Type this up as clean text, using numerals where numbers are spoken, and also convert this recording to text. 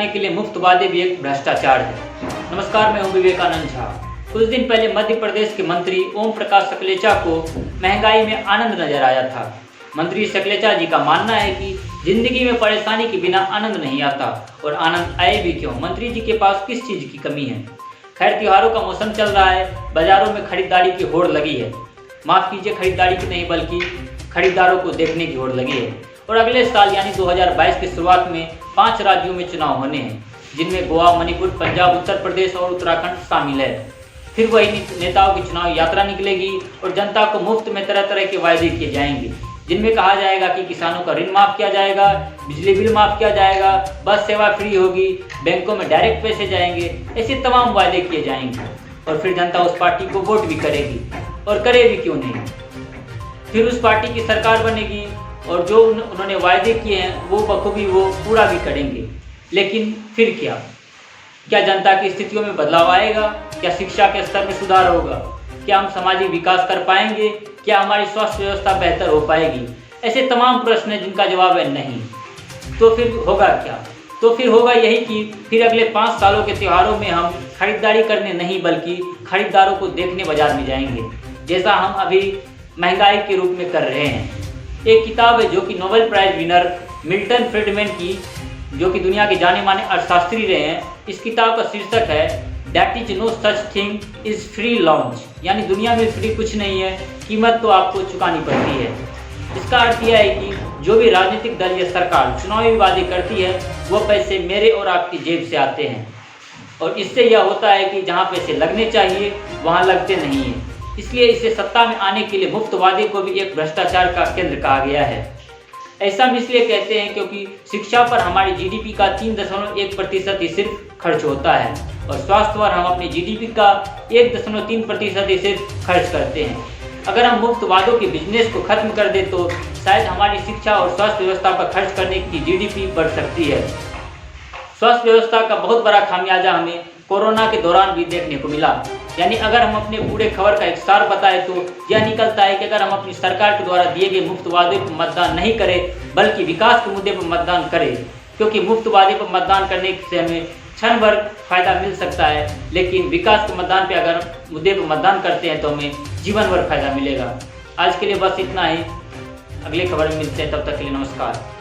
आने के लिए मुफ्त वादे भी एक भ्रष्टाचार है। नमस्कार, मैं हूं विवेकानंद झा। कुछ दिन पहले मध्य प्रदेश के मंत्री ओम प्रकाश सकलेचा को महंगाई में आनंद नजर आया था। मंत्री सकलेचा जी का मानना है कि जिंदगी में परेशानी के बिना आनंद नहीं आता, और आनंद आए भी क्यों, मंत्री जी के पास किस चीज़ की कमी है। खैर, त्योहारों का मौसम चल रहा है, बाजारों में खरीदारी की होड़ लगी है। माफ़ कीजिए, खरीदारी की नहीं बल्कि खरीदारों को देखने की होड़ लगी है। और अगले साल यानी 2022 की शुरुआत में 5 राज्यों में चुनाव होने हैं, जिनमें गोवा, मणिपुर, पंजाब, उत्तर प्रदेश और उत्तराखंड शामिल है। फिर वही नेताओं की चुनाव यात्रा निकलेगी और जनता को मुफ्त में तरह तरह के वायदे किए जाएंगे, जिनमें कहा जाएगा कि किसानों का ऋण माफ़ किया जाएगा, बिजली बिल माफ़ किया जाएगा, बस सेवा फ्री होगी, बैंकों में डायरेक्ट पैसे जाएंगे। ऐसे तमाम वायदे किए जाएंगे और फिर जनता उस पार्टी को वोट भी करेगी, और करे भी क्यों नहीं। फिर उस पार्टी की सरकार बनेगी और जो उन्होंने वायदे किए हैं वो बखूबी वो पूरा भी करेंगे। लेकिन फिर क्या जनता की स्थितियों में बदलाव आएगा? क्या शिक्षा के स्तर में सुधार होगा? क्या हम सामाजिक विकास कर पाएंगे? क्या हमारी स्वास्थ्य व्यवस्था बेहतर हो पाएगी? ऐसे तमाम प्रश्न हैं जिनका जवाब है नहीं। तो फिर होगा क्या? तो फिर होगा यही कि फिर अगले 5 सालों के त्योहारों में हम खरीदारी करने नहीं बल्कि खरीदारों को देखने बाजार में जाएंगे, जैसा हम अभी महंगाई के रूप में कर रहे हैं। एक किताब है जो कि Nobel Prize winner Milton Friedman की, जो कि दुनिया के जाने माने अर्थशास्त्री रहे हैं। इस किताब का शीर्षक है that is no such thing is free lunch, यानी दुनिया में फ्री कुछ नहीं है, कीमत तो आपको चुकानी पड़ती है। इसका अर्थ यह है कि जो भी राजनीतिक दल या सरकार चुनावी वादे करती है वो पैसे मेरे और आपकी जेब से आते हैं, और इससे यह होता है कि जहाँ पैसे लगने चाहिए वहाँ लगते नहीं हैं। इसलिए इसे सत्ता में आने के लिए मुफ्त वादे को भी एक भ्रष्टाचार का केंद्र कहा गया है। ऐसा हम इसलिए कहते हैं क्योंकि शिक्षा पर हमारी जीडीपी का 3.1% ही सिर्फ खर्च होता है, और स्वास्थ्य पर हम अपनी जीडीपी का 1.3% ही सिर्फ खर्च करते हैं। अगर हम मुफ्त वादों के बिजनेस को खत्म कर दें तो शायद हमारी शिक्षा और स्वास्थ्य व्यवस्था पर खर्च करने की जीडीपी बढ़ सकती है। स्वास्थ्य व्यवस्था का बहुत बड़ा खामियाजा हमें कोरोना के दौरान भी देखने को मिला। यानी अगर हम अपने पूरे खबर का एक सार बताएं तो यह निकलता है कि अगर हम अपनी सरकार के द्वारा दिए गए मुफ्त वादे पर मतदान नहीं करें बल्कि विकास के मुद्दे पर मतदान करें, क्योंकि मुफ्त वादे पर मतदान करने से हमें क्षण भर फायदा मिल सकता है, लेकिन विकास के मतदान पे अगर मुद्दे पर मतदान करते हैं तो हमें जीवन भर फायदा मिलेगा। आज के लिए बस इतना ही। अगली खबर में मिलते हैं, तब तक के लिए नमस्कार।